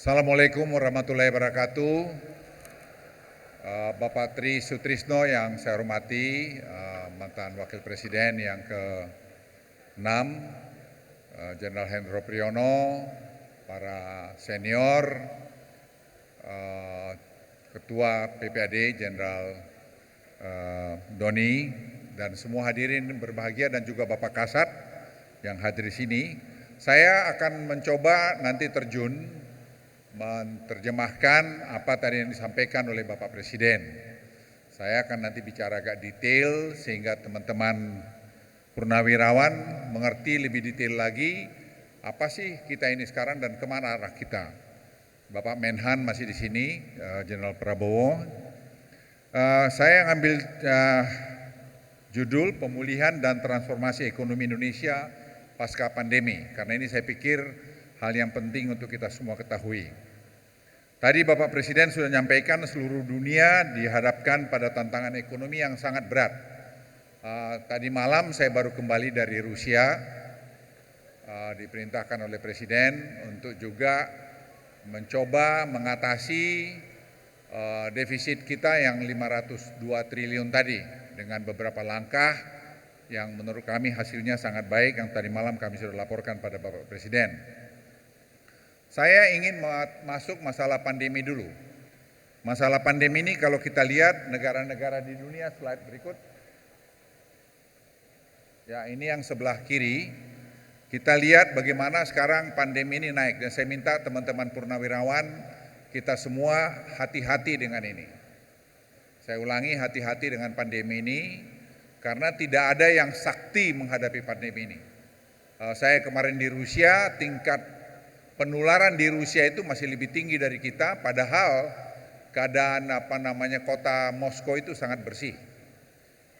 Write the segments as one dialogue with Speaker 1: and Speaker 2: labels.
Speaker 1: Assalamualaikum warahmatullahi wabarakatuh. Bapak Tri Sutrisno yang saya hormati, mantan Wakil Presiden yang ke-6, Jenderal Hendro Priyono, para senior, Ketua PPAD Jenderal Doni, dan semua hadirin berbahagia dan juga Bapak Kasat yang hadir di sini. Saya akan mencoba nanti menerjemahkan apa tadi yang disampaikan oleh Bapak Presiden. Saya akan nanti bicara agak detail sehingga teman-teman purnawirawan mengerti lebih detail lagi apa sih kita ini sekarang dan kemana arah kita. Bapak Menhan masih di sini, Jenderal Prabowo. Saya ngambil judul Pemulihan dan Transformasi Ekonomi Indonesia Pasca Pandemi, karena ini saya pikir hal yang penting untuk kita semua ketahui. Tadi Bapak Presiden sudah menyampaikan seluruh dunia dihadapkan pada tantangan ekonomi yang sangat berat. Tadi malam saya baru kembali dari Rusia, diperintahkan oleh Presiden untuk juga mencoba mengatasi defisit kita yang 502 triliun tadi dengan beberapa langkah yang menurut kami hasilnya sangat baik yang tadi malam kami sudah laporkan pada Bapak Presiden. Saya ingin masuk masalah pandemi dulu. Masalah pandemi ini kalau kita lihat negara-negara di dunia, slide berikut. Ya, ini yang sebelah kiri. Kita lihat bagaimana sekarang pandemi ini naik dan saya minta teman-teman purnawirawan kita semua hati-hati dengan ini. Saya ulangi, hati-hati dengan pandemi ini karena tidak ada yang sakti menghadapi pandemi ini. Saya kemarin di Rusia, tingkat penularan di Rusia itu masih lebih tinggi dari kita, padahal keadaan kota Moskow itu sangat bersih.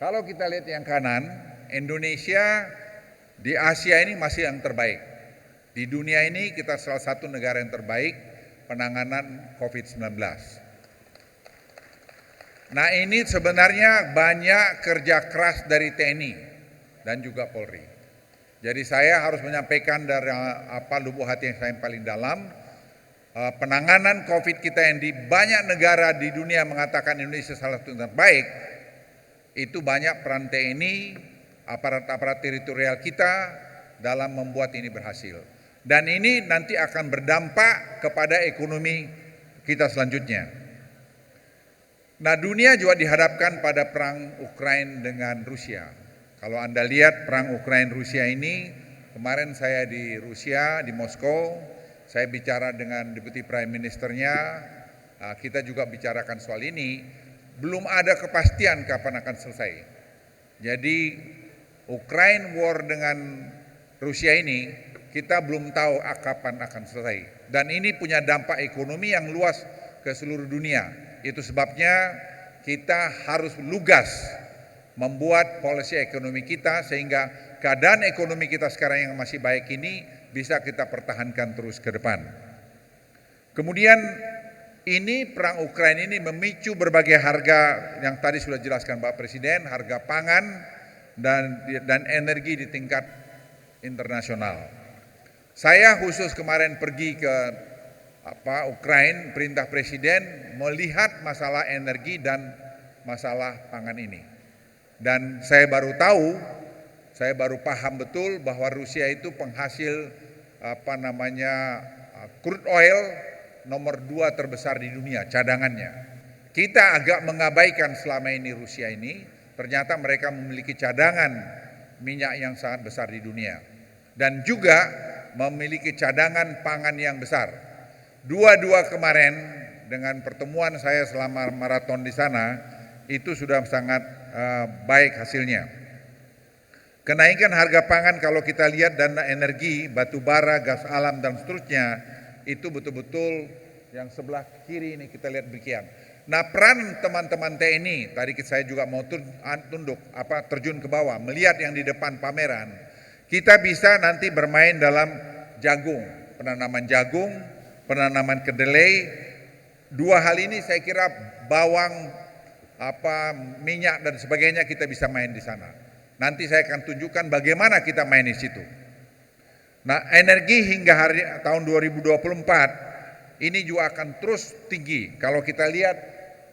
Speaker 1: Kalau kita lihat yang kanan, Indonesia di Asia ini masih yang terbaik. Di dunia ini kita salah satu negara yang terbaik penanganan COVID-19. Nah, ini sebenarnya banyak kerja keras dari TNI dan juga Polri. Jadi saya harus menyampaikan dari lubuk hati yang saya paling dalam, penanganan COVID kita yang di banyak negara di dunia mengatakan Indonesia salah satu yang terbaik, itu banyak peran TNI, aparat-aparat teritorial kita dalam membuat ini berhasil. Dan ini nanti akan berdampak kepada ekonomi kita selanjutnya. Nah, dunia juga dihadapkan pada perang Ukraina dengan Rusia. Kalau Anda lihat perang Ukraina-Rusia ini, kemarin saya di Rusia, di Moskow, saya bicara dengan Deputy Prime Ministernya, kita juga bicarakan soal ini, belum ada kepastian kapan akan selesai. Jadi Ukraine war dengan Rusia ini, kita belum tahu kapan akan selesai. Dan ini punya dampak ekonomi yang luas ke seluruh dunia. Itu sebabnya kita harus lugas membuat polisi ekonomi kita sehingga keadaan ekonomi kita sekarang yang masih baik ini bisa kita pertahankan terus ke depan. Kemudian ini perang Ukraina ini memicu berbagai harga yang tadi sudah dijelaskan Pak Presiden, harga pangan dan energi di tingkat internasional. Saya khusus kemarin pergi ke Ukraina, perintah Presiden melihat masalah energi dan masalah pangan ini. Dan saya baru paham betul bahwa Rusia itu penghasil crude oil nomor 2 terbesar di dunia, cadangannya. Kita agak mengabaikan selama ini Rusia ini, ternyata mereka memiliki cadangan minyak yang sangat besar di dunia. Dan juga memiliki cadangan pangan yang besar. Dua-dua kemarin dengan pertemuan saya selama maraton di sana itu sudah sangat baik hasilnya. Kenaikan harga pangan kalau kita lihat dan energi, batu bara, gas alam dan seterusnya itu betul-betul yang sebelah kiri ini kita lihat demikian. Nah, peran teman-teman TNI tadi saya juga mau terjun ke bawah melihat yang di depan pameran. Kita bisa nanti bermain dalam jagung, penanaman jagung, penanaman kedelai. Dua hal ini saya kira bawang, minyak dan sebagainya kita bisa main di sana. Nanti saya akan tunjukkan bagaimana kita main di situ. Nah, energi hingga tahun 2024 ini juga akan terus tinggi. Kalau kita lihat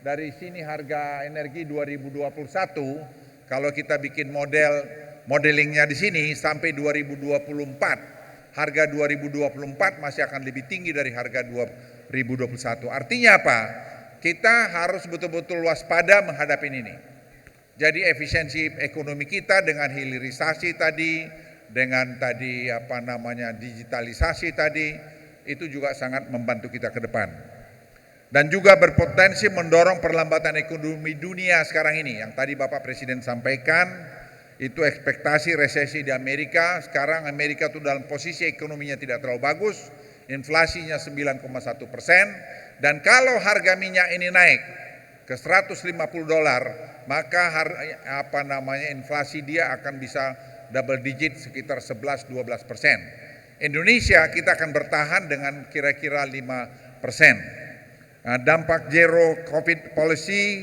Speaker 1: dari sini harga energi 2021, kalau kita bikin modelingnya di sini sampai 2024, harga 2024 masih akan lebih tinggi dari harga 2021. Artinya apa? Kita harus betul-betul waspada menghadapi ini. Jadi efisiensi ekonomi kita dengan hilirisasi tadi, dengan tadi digitalisasi tadi, itu juga sangat membantu kita ke depan. Dan juga berpotensi mendorong perlambatan ekonomi dunia sekarang ini. Yang tadi Bapak Presiden sampaikan, itu ekspektasi resesi di Amerika. Sekarang Amerika itu dalam posisi ekonominya tidak terlalu bagus, inflasinya 9,1%, dan kalau harga minyak ini naik ke $150, maka inflasi dia akan bisa double digit sekitar 11-12%. Indonesia kita akan bertahan dengan kira-kira 5%. Nah, dampak zero COVID policy,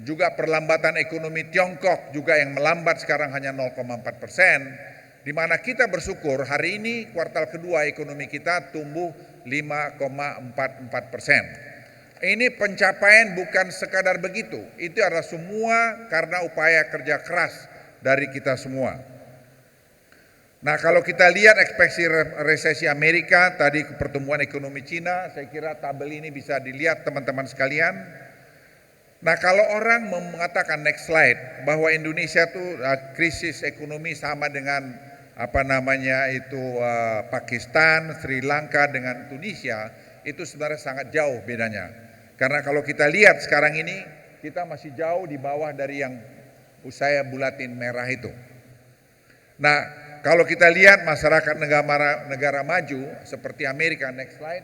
Speaker 1: juga perlambatan ekonomi Tiongkok juga yang melambat sekarang hanya 0,4%, di mana kita bersyukur hari ini kuartal kedua ekonomi kita tumbuh 5,44%. Ini pencapaian bukan sekadar begitu, itu adalah semua karena upaya kerja keras dari kita semua. Nah, kalau kita lihat ekspektasi resesi Amerika, tadi pertumbuhan ekonomi Cina, saya kira tabel ini bisa dilihat teman-teman sekalian. Nah, kalau orang mengatakan next slide bahwa Indonesia itu krisis ekonomi sama dengan Pakistan, Sri Lanka dengan Tunisia, itu sebenarnya sangat jauh bedanya. Karena kalau kita lihat sekarang ini kita masih jauh di bawah dari yang saya bulatin merah itu. Nah, kalau kita lihat masyarakat negara maju seperti Amerika, next slide.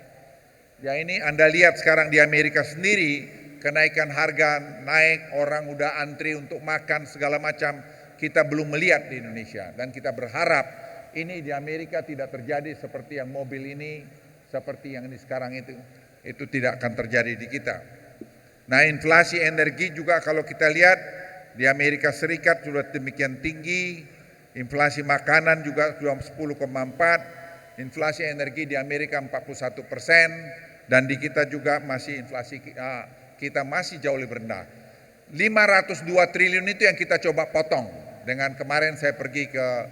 Speaker 1: Ya, ini Anda lihat sekarang di Amerika sendiri kenaikan harga naik, orang udah antri untuk makan segala macam. Kita belum melihat di Indonesia, dan kita berharap ini di Amerika tidak terjadi seperti yang mobil ini, seperti yang ini sekarang itu tidak akan terjadi di kita. Nah, inflasi energi juga kalau kita lihat di Amerika Serikat sudah demikian tinggi. Inflasi makanan juga sudah 10,4, inflasi energi di Amerika 41%, dan di kita juga masih inflasi kita masih jauh lebih rendah. 502 triliun itu yang kita coba potong. Dengan kemarin saya pergi ke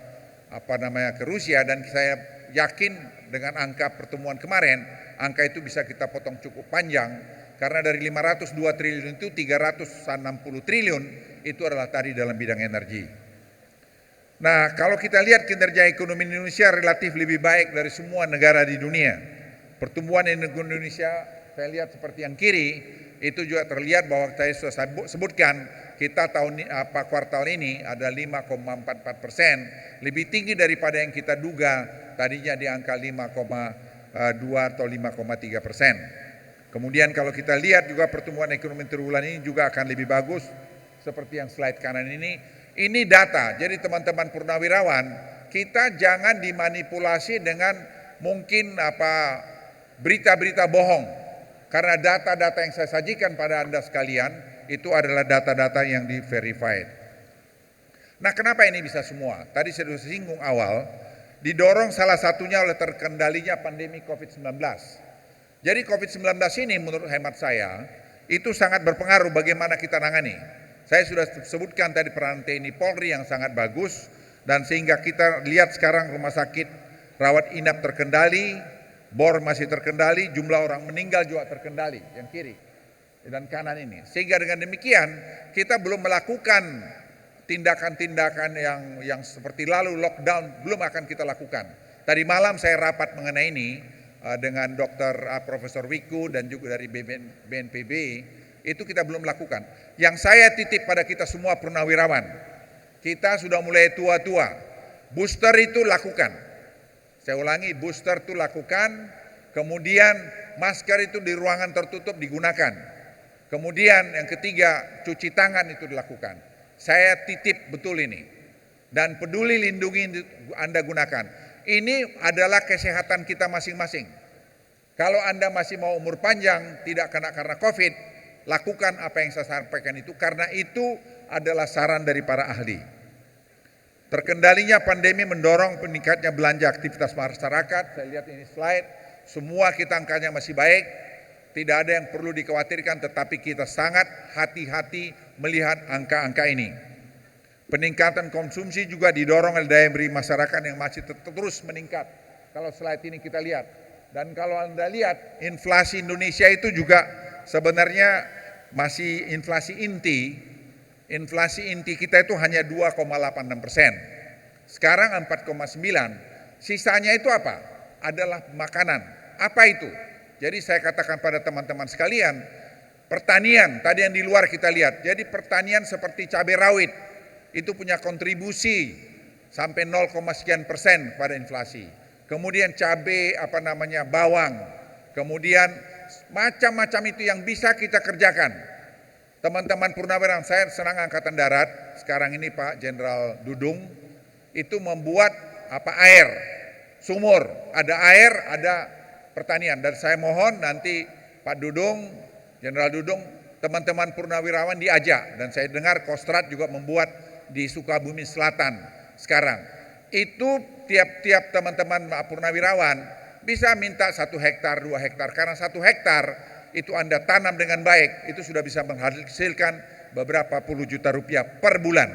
Speaker 1: Rusia, dan saya yakin dengan angka pertemuan kemarin, angka itu bisa kita potong cukup panjang, karena dari 502 triliun itu 360 triliun itu adalah tadi dalam bidang energi. Nah, kalau kita lihat kinerja ekonomi Indonesia relatif lebih baik dari semua negara di dunia. Pertumbuhan ekonomi Indonesia, saya lihat seperti yang kiri, itu juga terlihat bahwa saya sudah sebutkan, kita kuartal ini ada 5,44%, lebih tinggi daripada yang kita duga, tadinya di angka 5,2 atau 5,3%. Kemudian kalau kita lihat juga pertumbuhan ekonomi triwulan ini juga akan lebih bagus, seperti yang slide kanan ini. Ini data, jadi teman-teman purnawirawan, kita jangan dimanipulasi dengan mungkin berita-berita bohong. Karena data-data yang saya sajikan pada Anda sekalian, itu adalah data-data yang di-verified. Nah, kenapa ini bisa semua? Tadi saya sudah singgung awal, didorong salah satunya oleh terkendalinya pandemi COVID-19. Jadi COVID-19 ini menurut hemat saya, itu sangat berpengaruh bagaimana kita tangani. Saya sudah sebutkan tadi peran TNI Polri yang sangat bagus, dan sehingga kita lihat sekarang rumah sakit rawat inap terkendali, bor masih terkendali, jumlah orang meninggal juga terkendali, yang kiri dan kanan ini. Sehingga dengan demikian kita belum melakukan tindakan-tindakan yang seperti lalu lockdown, belum akan kita lakukan. Tadi malam saya rapat mengenai ini dengan Profesor Wiku dan juga dari BNPB. Itu kita belum lakukan. Yang saya titip pada kita semua purnawirawan, kita sudah mulai tua-tua. Booster itu lakukan. Saya ulangi, booster itu lakukan. Kemudian masker itu di ruangan tertutup digunakan. Kemudian yang ketiga, cuci tangan itu dilakukan. Saya titip betul ini. Dan peduli lindungi Anda gunakan. Ini adalah kesehatan kita masing-masing. Kalau Anda masih mau umur panjang, tidak kena karena COVID, lakukan apa yang saya sampaikan itu, karena itu adalah saran dari para ahli. Terkendalinya pandemi mendorong peningkatnya belanja aktivitas masyarakat. Saya lihat ini slide, semua kita angkanya masih baik. tidak ada yang perlu dikhawatirkan, tetapi kita sangat hati-hati melihat angka-angka ini. Peningkatan konsumsi juga didorong oleh daya beli masyarakat yang masih terus meningkat. Kalau slide ini kita lihat. Dan kalau Anda lihat, inflasi Indonesia itu juga sebenarnya masih inflasi inti. Inflasi inti kita itu hanya 2,86%. Sekarang 4,9%. Sisanya itu apa? Adalah makanan. Apa itu? Jadi saya katakan pada teman-teman sekalian, pertanian tadi yang di luar kita lihat. Jadi pertanian seperti cabai rawit itu punya kontribusi sampai 0, sekian persen pada inflasi. Kemudian cabai bawang. Kemudian macam-macam itu yang bisa kita kerjakan. Teman-teman purnawirawan, saya senang Angkatan Darat sekarang ini Pak Jenderal Dudung itu membuat air, sumur, ada air, ada pertanian. Dan saya mohon nanti Pak Dudung, Jenderal Dudung, teman-teman purnawirawan diajak. Dan saya dengar Kostrad juga membuat di Sukabumi Selatan sekarang. Itu tiap-tiap teman-teman purnawirawan bisa minta 1 hektar, 2 hektar. Karena 1 hektar itu Anda tanam dengan baik, itu sudah bisa menghasilkan beberapa puluh juta rupiah per bulan.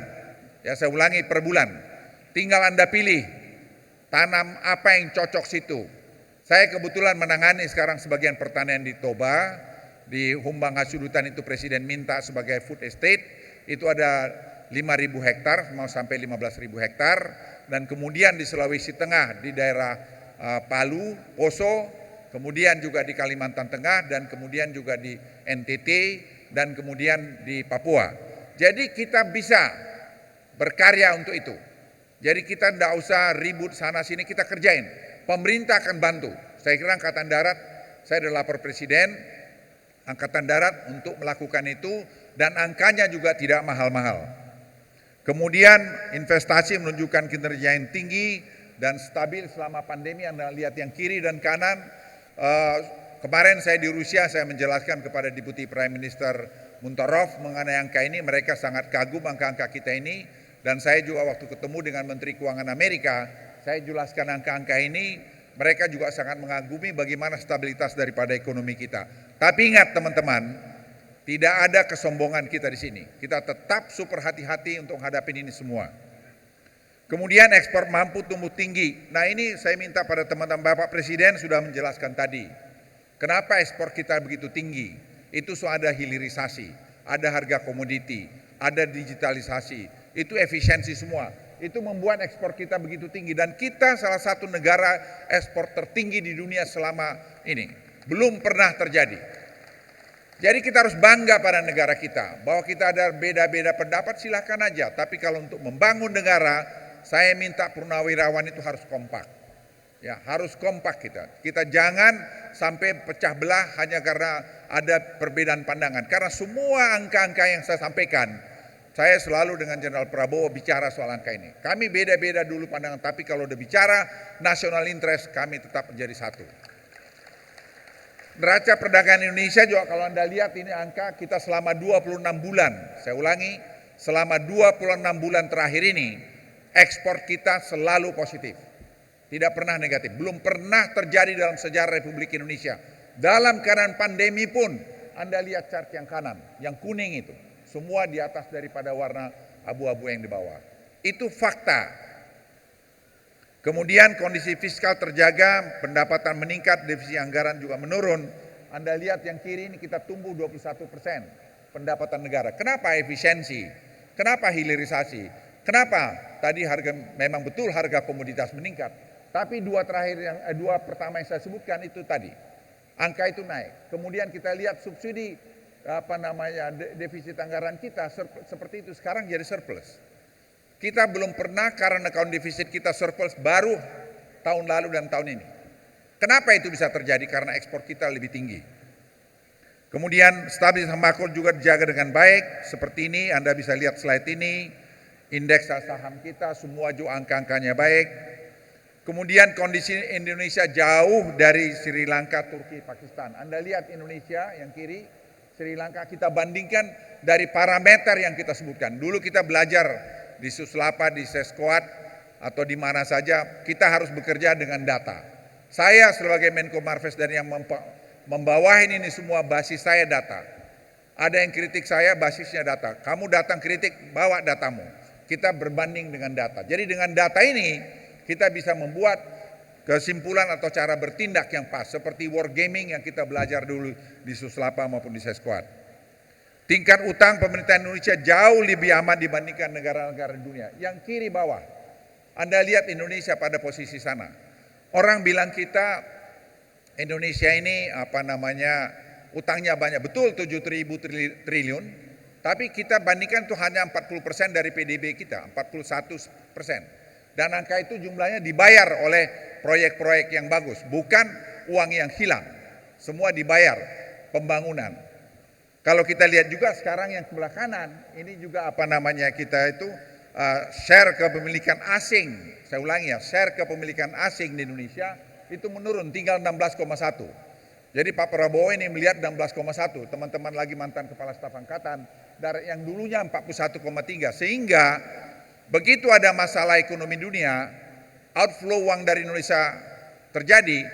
Speaker 1: Ya, saya ulangi, per bulan. Tinggal Anda pilih tanam apa yang cocok situ. Saya kebetulan menangani sekarang sebagian pertanian di Toba, di Humbang Hasudutan itu Presiden minta sebagai food estate, itu ada 5.000 hektar, mau sampai 15.000 hektar, dan kemudian di Sulawesi Tengah, di daerah Palu, Poso, kemudian juga di Kalimantan Tengah, dan kemudian juga di NTT, dan kemudian di Papua. Jadi kita bisa berkarya untuk itu. Jadi kita tidak usah ribut sana sini, kita kerjain. Pemerintah akan bantu. Saya kira Angkatan Darat, saya sudah lapor Presiden Angkatan Darat untuk melakukan itu, dan angkanya juga tidak mahal-mahal. Kemudian investasi menunjukkan kinerja yang tinggi dan stabil selama pandemi. Anda lihat yang kiri dan kanan. Kemarin saya di Rusia, saya menjelaskan kepada Deputi Prime Minister Muntarov mengenai angka ini. Mereka sangat kagum angka-angka kita ini. Dan saya juga waktu ketemu dengan Menteri Keuangan Amerika, saya jelaskan angka-angka ini, mereka juga sangat mengagumi bagaimana stabilitas daripada ekonomi kita. Tapi ingat teman-teman, tidak ada kesombongan kita di sini. Kita tetap super hati-hati untuk menghadapi ini semua. Kemudian ekspor mampu tumbuh tinggi. Nah ini saya minta pada teman-teman, Bapak Presiden sudah menjelaskan tadi. Kenapa ekspor kita begitu tinggi? Itu soal ada hilirisasi, ada harga komoditi, ada digitalisasi. Itu efisiensi semua. Itu membuat ekspor kita begitu tinggi. Dan kita salah satu negara ekspor tertinggi di dunia selama ini. Belum pernah terjadi. Jadi kita harus bangga pada negara kita. Bahwa kita ada beda-beda pendapat silahkan aja. Tapi kalau untuk membangun negara, saya minta purnawirawan itu harus kompak. Ya, harus kompak kita. Kita jangan sampai pecah belah hanya karena ada perbedaan pandangan. Karena semua angka-angka yang saya sampaikan, saya selalu dengan Jenderal Prabowo bicara soal angka ini. Kami beda-beda dulu pandangan, tapi kalau udah bicara national interest, kami tetap menjadi satu. Neraca perdagangan Indonesia juga kalau Anda lihat ini angka kita selama 26 bulan. Saya ulangi, selama 26 bulan terakhir ini, ekspor kita selalu positif. Tidak pernah negatif. Belum pernah terjadi dalam sejarah Republik Indonesia. Dalam keadaan pandemi pun, Anda lihat chart yang kanan, yang kuning itu. Semua di atas daripada warna abu-abu yang di bawah. Itu fakta. Kemudian kondisi fiskal terjaga, pendapatan meningkat, defisit anggaran juga menurun. Anda lihat yang kiri ini kita tumbuh 21% pendapatan negara. Kenapa efisiensi? Kenapa hilirisasi? Kenapa? Tadi harga memang betul harga komoditas meningkat. Tapi dua pertama yang saya sebutkan itu tadi. Angka itu naik. Kemudian kita lihat subsidi defisit anggaran kita seperti itu sekarang jadi surplus. Kita belum pernah karena account defisit kita surplus baru tahun lalu dan tahun ini. Kenapa itu bisa terjadi? Karena ekspor kita lebih tinggi. Kemudian stabilitas makro juga dijaga dengan baik. Seperti ini Anda bisa lihat slide ini. Indeks saham kita semua juga angka-angkanya baik. Kemudian kondisi Indonesia jauh dari Sri Lanka, Turki, Pakistan. Anda lihat Indonesia yang kiri, Sri Lanka kita bandingkan dari parameter yang kita sebutkan. Dulu kita belajar di Suslapa, di Seskoat, atau di mana saja, kita harus bekerja dengan data. Saya sebagai Menko Marves dan yang membawahin ini semua basis saya data. Ada yang kritik saya basisnya data. Kamu datang kritik, bawa datamu. Kita berbanding dengan data. Jadi dengan data ini kita bisa membuat kesimpulan atau cara bertindak yang pas. Seperti wargaming yang kita belajar dulu di Suslapa maupun di Sesquad. Tingkat utang pemerintah Indonesia jauh lebih aman dibandingkan negara-negara dunia. Yang kiri bawah, Anda lihat Indonesia pada posisi sana. Orang bilang kita Indonesia ini utangnya banyak, betul 7.000 triliun, tapi kita bandingkan itu hanya 40% dari PDB kita, 41%. Dan angka itu jumlahnya dibayar oleh proyek-proyek yang bagus, bukan uang yang hilang. Semua dibayar pembangunan. Kalau kita lihat juga sekarang yang sebelah kanan, ini juga kita itu share kepemilikan asing. Saya ulangi ya, share kepemilikan asing di Indonesia itu menurun tinggal 16,1. Jadi Pak Prabowo ini melihat 16,1. Teman-teman lagi mantan Kepala Staf Angkatan dari yang dulunya 41,3. Sehingga begitu ada masalah ekonomi dunia, outflow uang dari Indonesia terjadi,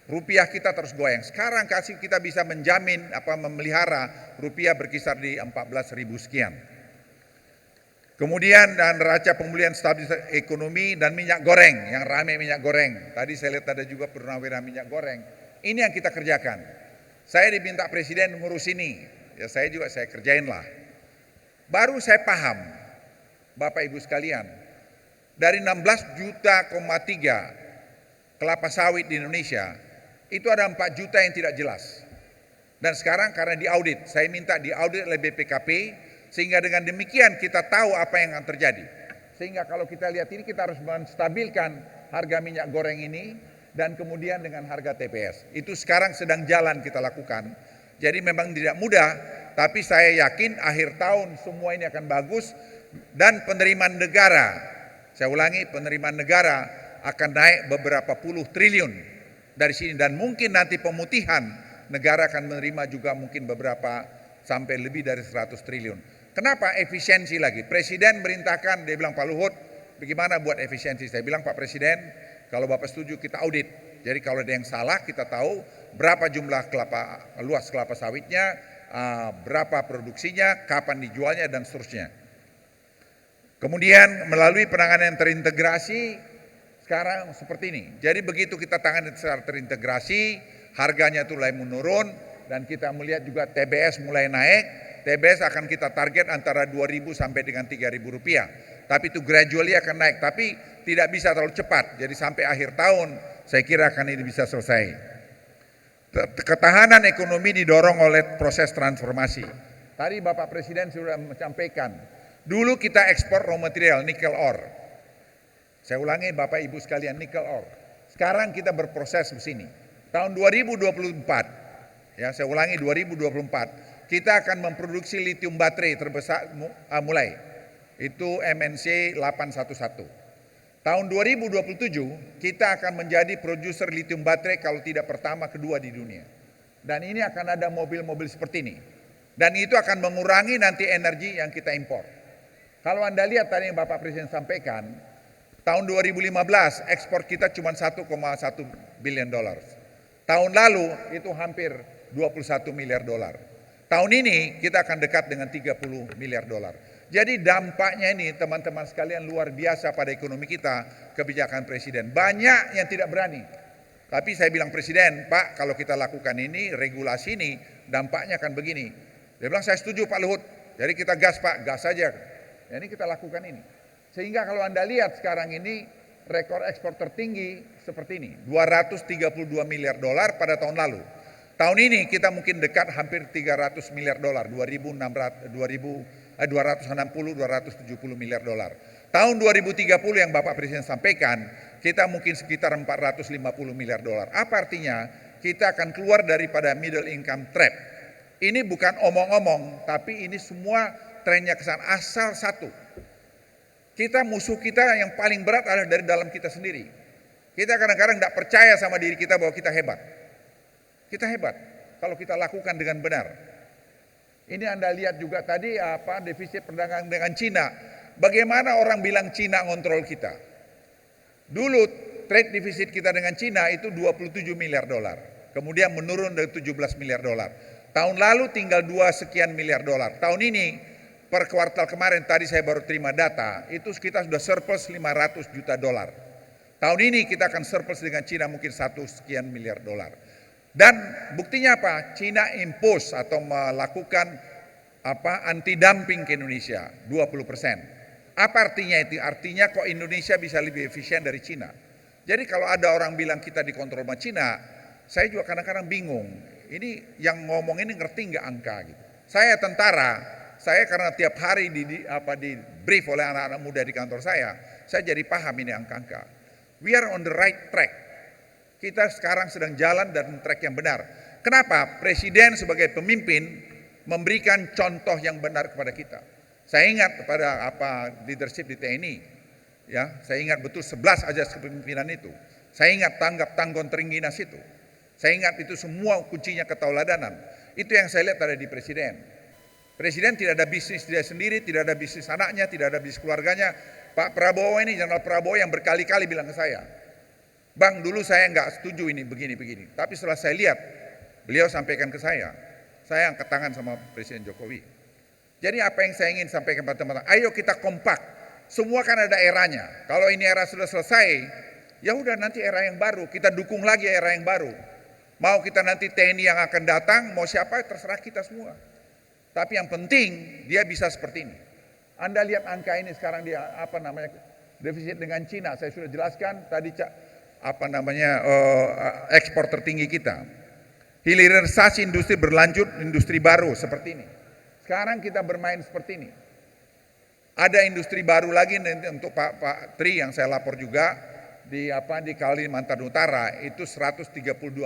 Speaker 1: rupiah kita terus goyang. Sekarang kita bisa menjamin memelihara rupiah berkisar di 14.000 sekian. Kemudian dan neraca pemulihan stabilitas ekonomi dan minyak goreng, yang rame minyak goreng. Tadi saya lihat ada juga purnawira minyak goreng. Ini yang kita kerjakan. Saya diminta presiden ngurus ini, ya saya kerjain lah. Baru saya paham, Bapak Ibu sekalian, dari 16,3 juta kelapa sawit di Indonesia, itu ada 4 juta yang tidak jelas. Dan sekarang karena diaudit, saya minta diaudit oleh BPKP, sehingga dengan demikian kita tahu apa yang akan terjadi. Sehingga kalau kita lihat ini kita harus menstabilkan harga minyak goreng ini, dan kemudian dengan harga TPS. Itu sekarang sedang jalan kita lakukan. Jadi memang tidak mudah, tapi saya yakin akhir tahun semua ini akan bagus, dan penerimaan negara, saya ulangi, penerimaan negara akan naik beberapa puluh triliun dari sini, dan mungkin nanti pemutihan negara akan menerima juga mungkin beberapa sampai lebih dari 100 triliun. Kenapa? Efisiensi lagi. Presiden merintahkan, dia bilang, Pak Luhut, bagaimana buat efisiensi? Saya bilang, Pak Presiden, kalau Bapak setuju kita audit. Jadi kalau ada yang salah kita tahu berapa jumlah luas kelapa sawitnya, berapa produksinya, kapan dijualnya, dan seterusnya. Kemudian melalui penanganan yang terintegrasi, sekarang seperti ini. Jadi begitu kita tangani secara terintegrasi, harganya itu mulai menurun, dan kita melihat juga TBS mulai naik. TBS akan kita target antara 2.000 sampai dengan 3.000 rupiah. Tapi itu gradually akan naik, tapi tidak bisa terlalu cepat. Jadi sampai akhir tahun saya kira akan ini bisa selesai. Ketahanan ekonomi didorong oleh proses transformasi. Tadi Bapak Presiden sudah menyampaikan, dulu kita ekspor raw material nikel ore. Saya ulangi Bapak Ibu sekalian, nikel ore. Sekarang kita berproses di sini. Tahun 2024, ya saya ulangi 2024, kita akan memproduksi lithium baterai terbesar mulai. Itu MNC 811. Tahun 2027 kita akan menjadi produser lithium baterai kalau tidak pertama kedua di dunia. Dan ini akan ada mobil-mobil seperti ini. Dan itu akan mengurangi nanti energi yang kita impor. Kalau Anda lihat tadi yang Bapak Presiden sampaikan, tahun 2015 ekspor kita cuma 1,1 billion dollars. Tahun lalu itu hampir 21 miliar dolar. Tahun ini kita akan dekat dengan 30 miliar dolar. Jadi dampaknya ini teman-teman sekalian luar biasa pada ekonomi kita, kebijakan Presiden. Banyak yang tidak berani. Tapi saya bilang Presiden, Pak kalau kita lakukan ini, regulasi ini dampaknya akan begini. Dia bilang saya setuju Pak Luhut, jadi kita gas Pak, gas saja. Ya, ini kita lakukan ini. Sehingga kalau Anda lihat sekarang ini rekor ekspor tertinggi seperti ini, 232 miliar dolar pada tahun lalu. Tahun ini kita mungkin dekat hampir 300 miliar dolar, 260, 270 miliar dolar. Tahun 2030 yang Bapak Presiden sampaikan, kita mungkin sekitar 450 miliar dolar. Apa artinya? Kita akan keluar daripada middle income trap. Ini bukan omong-omong, tapi ini semua trennya ke sana. Asal satu, musuh kita yang paling berat adalah dari dalam kita sendiri. Kita kadang-kadang tidak percaya sama diri kita bahwa kita hebat. Kita hebat kalau kita lakukan dengan benar. Ini Anda lihat juga tadi defisit perdagangan dengan Cina. Bagaimana orang bilang Cina ngontrol kita? Dulu trade defisit kita dengan Cina itu 27 miliar dolar. kemudian menurun dari 17 miliar dolar. Tahun lalu tinggal 2 sekian miliar dolar. Tahun ini per kuartal kemarin tadi saya baru terima data, itu kita sudah surplus 500 juta dolar. Tahun ini kita akan surplus dengan Cina mungkin 1 sekian miliar dolar. Dan buktinya apa? Cina impose atau melakukan anti dumping ke Indonesia 20%. Apa artinya itu? Artinya kok Indonesia bisa lebih efisien dari Cina. Jadi kalau ada orang bilang kita dikontrol sama Cina, saya juga kadang-kadang bingung. Ini yang ngomong ini ngerti nggak angka gitu. Saya tentara, saya karena tiap hari di brief oleh anak-anak muda di kantor saya jadi paham ini angka-angka. We are on the right track. Kita sekarang sedang jalan dan track yang benar. Kenapa? Presiden sebagai pemimpin memberikan contoh yang benar kepada kita. Saya ingat kepada leadership di TNI, ya, saya ingat betul 11 ajas kepemimpinan itu. Saya ingat tanggap tanggon teringginas itu. Saya ingat itu semua kuncinya ketauladanan. Itu yang saya lihat ada di presiden. Presiden tidak ada bisnis dia sendiri, tidak ada bisnis anaknya, tidak ada bisnis keluarganya. Pak Prabowo ini, Jenderal Prabowo yang berkali-kali bilang ke saya, Bang, dulu saya nggak setuju ini begini-begini. Tapi setelah saya lihat, beliau sampaikan ke saya angkat tangan sama Presiden Jokowi. Jadi apa yang saya ingin sampaikan pada teman-teman, ayo kita kompak. Semua kan ada eranya. Kalau ini era sudah selesai, ya udah nanti era yang baru. Kita dukung lagi era yang baru. Mau kita nanti TNI yang akan datang, mau siapa terserah kita semua. Tapi yang penting dia bisa seperti ini. Anda lihat angka ini sekarang dia defisit dengan Cina. Saya sudah jelaskan tadi ekspor tertinggi kita. Hilirisasi industri berlanjut, industri baru seperti ini. Sekarang kita bermain seperti ini. Ada industri baru lagi untuk Pak Tri yang saya lapor juga di Kalimantan Utara itu 132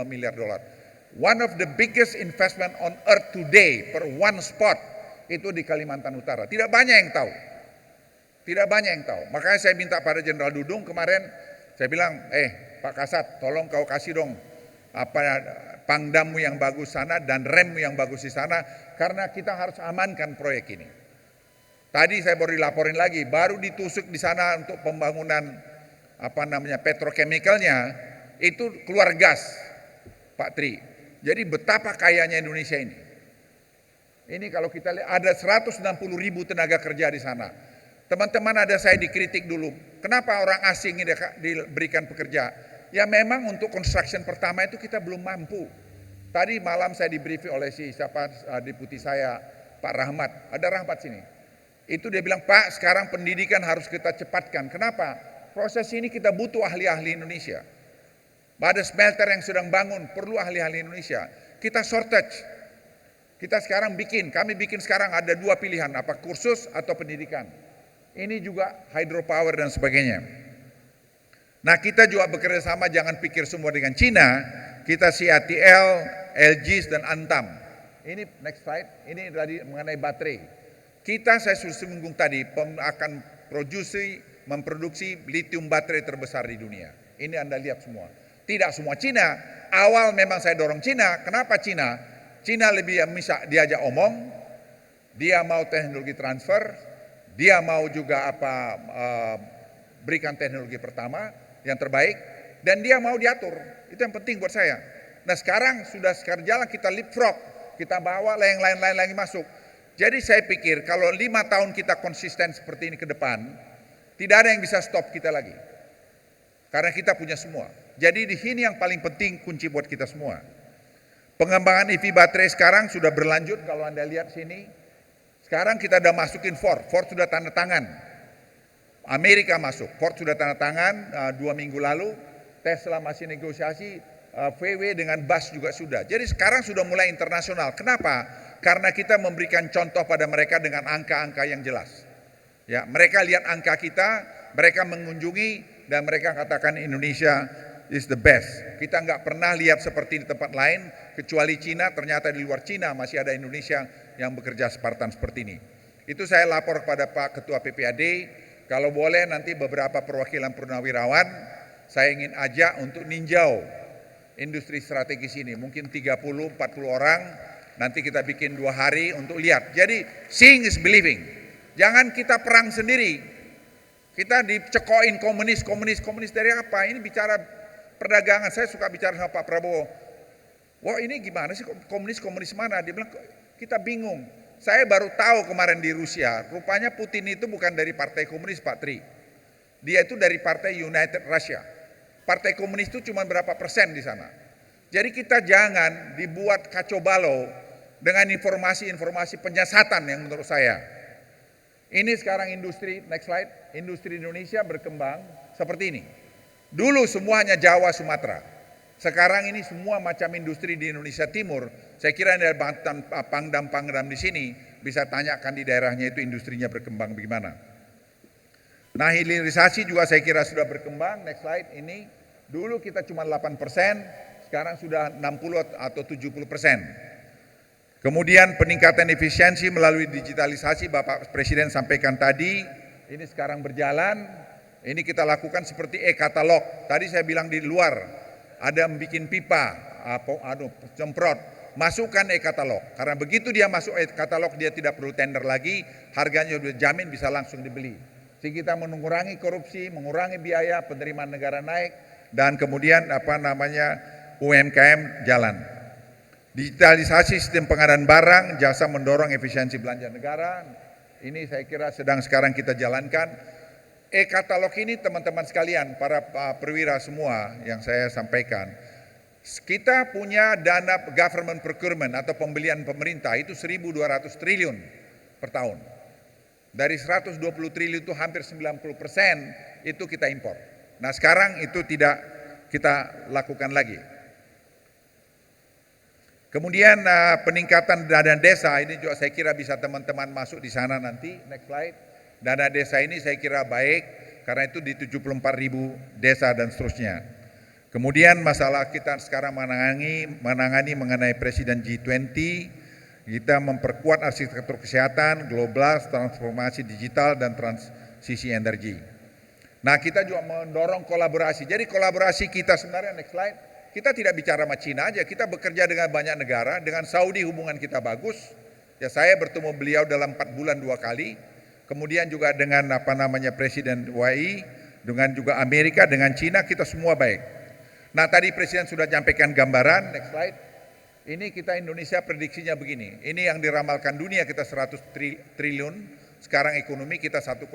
Speaker 1: miliar dolar. One of the biggest investment on earth today per one spot itu di Kalimantan Utara. Tidak banyak yang tahu. Tidak banyak yang tahu. Makanya saya minta pada Jenderal Dudung kemarin, saya bilang, Pak Kasat, tolong kau kasih dong pangdammu yang bagus sana dan remmu yang bagus di sana, karena kita harus amankan proyek ini. Tadi saya baru dilaporin lagi, baru ditusuk di sana untuk pembangunan petrochemicalnya, itu keluar gas, Pak Tri. Jadi betapa kayanya Indonesia ini. Ini kalau kita lihat ada 160.000 tenaga kerja di sana. Teman-teman ada saya dikritik dulu, kenapa orang asing ini diberikan pekerja? Ya memang untuk construction pertama itu kita belum mampu. Tadi malam saya di-briefing oleh deputi saya, Pak Rahmat. Ada Rahmat sini. Itu dia bilang, Pak sekarang pendidikan harus kita cepatkan. Kenapa? Proses ini kita butuh ahli-ahli Indonesia. Ada smelter yang sedang bangun, perlu ahli-ahli Indonesia. Kita shortage. Kita sekarang kami bikin sekarang ada 2 pilihan, kursus atau pendidikan. Ini juga hydropower dan sebagainya. Nah kita juga bekerja sama, jangan pikir semua dengan Cina, kita CATL, LG dan Antam. Ini next slide, ini tadi mengenai baterai. Saya sudah singgung tadi, akan memproduksi lithium baterai terbesar di dunia. Ini Anda lihat semua. Tidak semua Cina, awal memang saya dorong Cina, kenapa Cina? Cina lebih bisa diajak omong, dia mau teknologi transfer, dia mau juga berikan teknologi pertama, yang terbaik, dan dia mau diatur. Itu yang penting buat saya. Nah sekarang jalan kita leapfrog, kita bawa yang lain-lain lagi masuk. Jadi saya pikir kalau 5 tahun kita konsisten seperti ini ke depan, tidak ada yang bisa stop kita lagi. Karena kita punya semua. Jadi di sini yang paling penting kunci buat kita semua. Pengembangan EV baterai sekarang sudah berlanjut, kalau Anda lihat sini. Sekarang kita sudah masukin Ford sudah tanda tangan. Amerika masuk, Ford sudah tanda tangan 2 minggu lalu, Tesla masih negosiasi, VW dengan bus juga sudah. Jadi sekarang sudah mulai internasional. Kenapa? Karena kita memberikan contoh pada mereka dengan angka-angka yang jelas. Ya, mereka lihat angka kita, mereka mengunjungi dan mereka katakan Indonesia is the best. Kita nggak pernah lihat seperti di tempat lain, kecuali Cina. Ternyata di luar Cina masih ada Indonesia yang bekerja Spartan seperti ini. Itu saya lapor kepada Pak Ketua PPAD. Kalau boleh nanti beberapa perwakilan purnawirawan saya ingin ajak untuk ninjau industri strategis ini. Mungkin 30-40 orang, nanti kita bikin 2 hari untuk lihat. Jadi seeing is believing. Jangan kita perang sendiri. Kita dicekoin komunis dari apa? Ini bicara perdagangan. Saya suka bicara sama Pak Prabowo. Wah ini gimana sih komunis mana? Dia bilang kita bingung. Saya baru tahu kemarin di Rusia, rupanya Putin itu bukan dari partai komunis Pak Tri. Dia itu dari partai United Russia. Partai komunis itu cuma berapa persen di sana. Jadi kita jangan dibuat kacau balau dengan informasi-informasi penyesatan yang menurut saya. Ini sekarang industri, next slide, industri Indonesia berkembang seperti ini. Dulu semuanya Jawa, Sumatera. Sekarang ini semua macam industri di Indonesia Timur, saya kira ada Pangdam di sini, bisa tanyakan di daerahnya itu industrinya berkembang bagaimana. Nah hilirisasi juga saya kira sudah berkembang, next slide ini. Dulu kita cuma 8%, sekarang sudah 60 atau 70%. Kemudian peningkatan efisiensi melalui digitalisasi Bapak Presiden sampaikan tadi, ini sekarang berjalan, ini kita lakukan seperti e-katalog. Tadi saya bilang di luar, ada bikin pipa, semprot, masukkan e-katalog. Karena begitu dia masuk e-katalog dia tidak perlu tender lagi, harganya sudah jamin bisa langsung dibeli. Jadi kita mengurangi korupsi, mengurangi biaya, penerimaan negara naik, dan kemudian UMKM jalan. Digitalisasi sistem pengadaan barang, jasa mendorong efisiensi belanja negara. Ini saya kira sedang sekarang kita jalankan. E-katalog ini teman-teman sekalian, para perwira semua yang saya sampaikan, kita punya dana government procurement atau pembelian pemerintah itu 1.200 triliun per tahun. Dari 120 triliun itu hampir 90% itu kita impor. Nah sekarang itu tidak kita lakukan lagi. Kemudian peningkatan dana desa ini juga saya kira bisa teman-teman masuk di sana nanti, next slide. Dana desa ini saya kira baik karena itu di 74.000 desa dan seterusnya. Kemudian masalah kita sekarang menangani mengenai Presiden G20, kita memperkuat arsitektur kesehatan, global, transformasi digital dan transisi energi. Nah kita juga mendorong kolaborasi. Jadi kolaborasi kita sebenarnya next slide, kita tidak bicara sama Cina aja, kita bekerja dengan banyak negara, dengan Saudi hubungan kita bagus. Ya saya bertemu beliau dalam 4 bulan 2 kali. Kemudian juga dengan Presiden UAE, dengan juga Amerika, dengan Cina kita semua baik. Nah tadi Presiden sudah menyampaikan gambaran, next slide. Ini kita Indonesia prediksinya begini, ini yang diramalkan dunia kita 100 triliun, sekarang ekonomi kita 1,3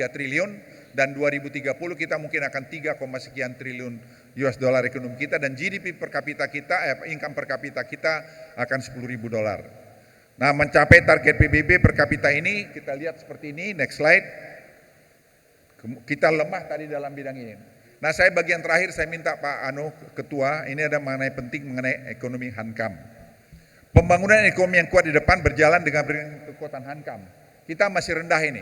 Speaker 1: triliun, dan 2030 kita mungkin akan 3, sekian triliun US dollar ekonomi kita, dan GDP per kapita kita, income per kapita kita akan 10.000 dolar. Nah mencapai target PBB per kapita ini kita lihat seperti ini, next slide. Kita lemah tadi dalam bidang ini. Nah saya bagian terakhir saya minta Pak Ketua, ini ada penting mengenai ekonomi Hankam. Pembangunan ekonomi yang kuat di depan berjalan dengan kekuatan Hankam. Kita masih rendah ini,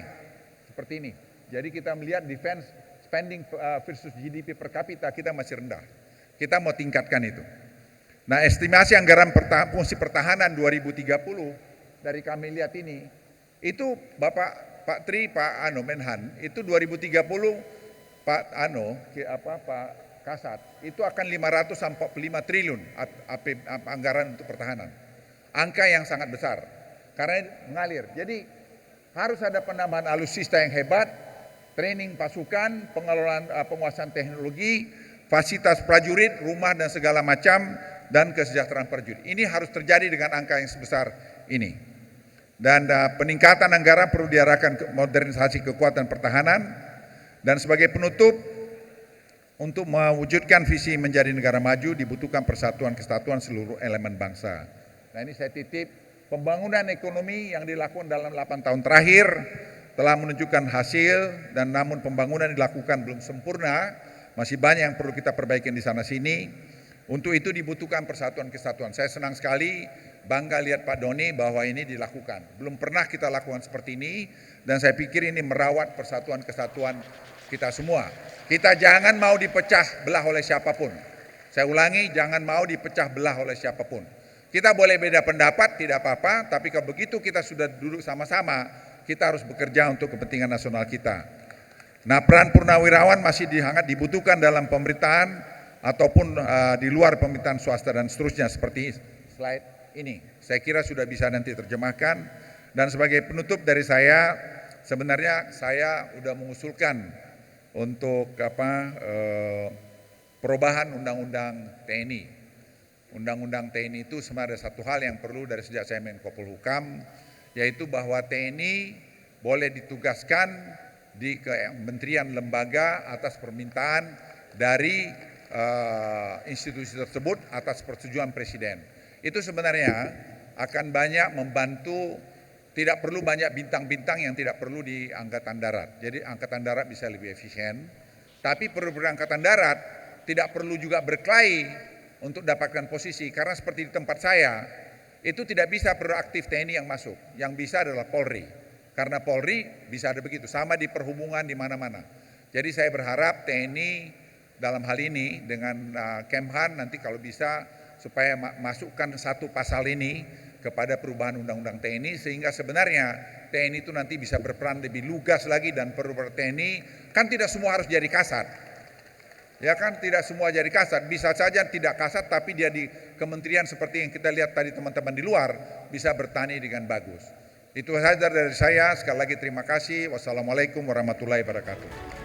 Speaker 1: seperti ini. Jadi kita melihat defense spending versus GDP per kapita kita masih rendah. Kita mau tingkatkan itu. Nah estimasi anggaran fungsi pertahanan 2030 dari kami lihat ini, itu Pak Tri, Pak Menhan, itu 2030 Pak Kasat, itu akan 545 triliun anggaran untuk pertahanan. Angka yang sangat besar, karena mengalir. Jadi harus ada penambahan alutsista yang hebat, training pasukan, pengelolaan penguasaan teknologi, fasilitas prajurit, rumah dan segala macam, dan kesejahteraan prajurit. Ini harus terjadi dengan angka yang sebesar ini. Dan peningkatan anggaran perlu diarahkan ke modernisasi kekuatan pertahanan. Dan sebagai penutup, untuk mewujudkan visi menjadi negara maju dibutuhkan persatuan kesatuan seluruh elemen bangsa. Nah ini saya titip, pembangunan ekonomi yang dilakukan dalam 8 tahun terakhir telah menunjukkan hasil, dan namun pembangunan dilakukan belum sempurna, masih banyak yang perlu kita perbaiki di sana sini. Untuk itu dibutuhkan persatuan kesatuan. Saya senang sekali, bangga lihat Pak Doni bahwa ini dilakukan. Belum pernah kita lakukan seperti ini, dan saya pikir ini merawat persatuan kesatuan kita semua. Kita jangan mau dipecah belah oleh siapapun. Saya ulangi, jangan mau dipecah belah oleh siapapun. Kita boleh beda pendapat, tidak apa-apa, tapi kalau begitu kita sudah duduk sama-sama, kita harus bekerja untuk kepentingan nasional kita. Nah peran purnawirawan masih sangat dibutuhkan dalam pemerintahan, ataupun di luar pemerintahan swasta dan seterusnya, seperti slide ini. Saya kira sudah bisa nanti terjemahkan. Dan sebagai penutup dari saya, sebenarnya saya sudah mengusulkan untuk perubahan undang-undang TNI. Undang-undang TNI itu sebenarnya ada satu hal yang perlu dari sejak saya Menko Polhukam, yaitu bahwa TNI boleh ditugaskan di kementerian lembaga atas permintaan dari institusi tersebut atas persetujuan Presiden. Itu sebenarnya akan banyak membantu, tidak perlu banyak bintang-bintang yang tidak perlu di Angkatan Darat. Jadi Angkatan Darat bisa lebih efisien, tapi perwira Angkatan Darat tidak perlu juga berkelahi untuk dapatkan posisi, karena seperti di tempat saya, itu tidak bisa proaktif TNI yang masuk, yang bisa adalah Polri. Karena Polri bisa ada begitu, sama di perhubungan di mana-mana. Jadi saya berharap TNI dalam hal ini dengan Kemhan nanti kalau bisa supaya masukkan satu pasal ini kepada perubahan Undang-Undang TNI, sehingga sebenarnya TNI itu nanti bisa berperan lebih lugas lagi, dan perwira TNI kan tidak semua harus jadi kasat. Ya kan, tidak semua jadi kasat, bisa saja tidak kasat tapi dia di kementerian seperti yang kita lihat tadi teman-teman di luar bisa bertani dengan bagus. Itu saja dari saya, sekali lagi terima kasih. Wassalamualaikum warahmatullahi wabarakatuh.